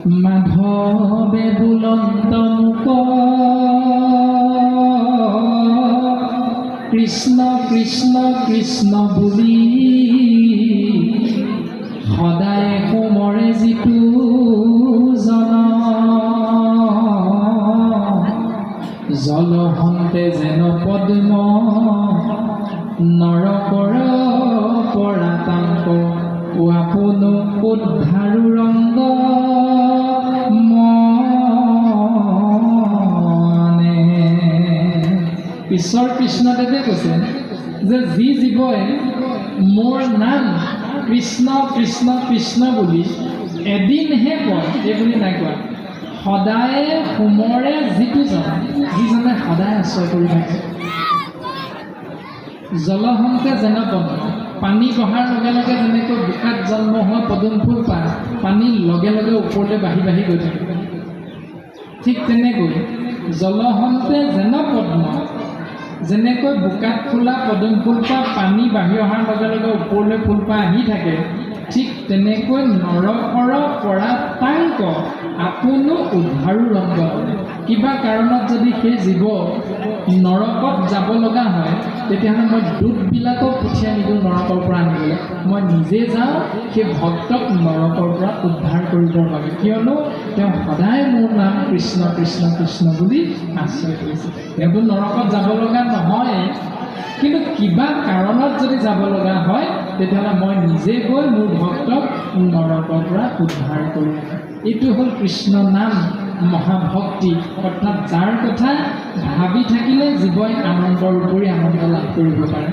মাধৱে বুলন্ত মুখ কৃষ্ণ কৃষ্ণ কৃষ্ণ বুলি সদায় সোমৰে যিটো জন জলহন্তে যেন পদ্ম নৰকৰ পৰাতাংক আপোন উদ্ধাৰু ৰংগ মনে। ঈশ্বৰ কৃষ্ণদেৱে কৈছে যে যি জীৱই মোৰ নাম কৃষ্ণ কৃষ্ণ কৃষ্ণ বুলি এদিনহে কয়, এই বুলি নাই কোৱা, সদায় সোমৰে যিটো জন, যিজনে সদায় আশ্ৰয় কৰি থাকে। জলহন্তে যেন পদ্ম, পানী বহাৰ লগে লগে যেনেকৈ বোকাত জন্ম হোৱা পদুম ফুল পানীৰ লগে লগে ওপৰলৈ বাঢ়ি বাঢ়ি গৈ থাকে, ঠিক তেনেকৈ জলহন্তে যেন পদ্ম, যেনেকৈ বোকাত ফুলা পদুম ফুলপাহ পানী বাঢ়ি অহাৰ লগে লগে ওপৰলৈ ফুলপাহ আহি থাকে, ঠিক তেনেকৈ নৰকৰ পৰা তাংক আপোনো উদ্ধাৰু ৰংগ। কিবা কাৰণত যদি সেই জীৱ নৰকত যাব লগা হয়, তেতিয়াহ'লে মই দূতবিলাকক পঠিয়াই নিদিওঁ নৰকৰ পৰা আনিবলৈ, মই নিজে যাওঁ সেই ভক্তক নৰকৰ পৰা উদ্ধাৰ কৰিবৰ বাবে, কিয়নো তেওঁ সদায় মোৰ নাম কৃষ্ণ কৃষ্ণ কৃষ্ণ বুলি আশ্ৰয় কৰিছে। তেওঁতো নৰকত যাব লগা নহয়, কিন্তু কিবা কাৰণত যদি যাব লগা হয়, তেতিয়াহ'লে মই নিজে গৈ মোৰ ভক্তক নৰকৰ পৰা উদ্ধাৰ কৰি আনিম। এইটো হ'ল কৃষ্ণ নাম মহাভক্তি, অৰ্থাৎ যাৰ কথা ভাবি থাকিলে জীৱই আনন্দৰ উপৰি আনন্দ লাভ কৰিব পাৰে।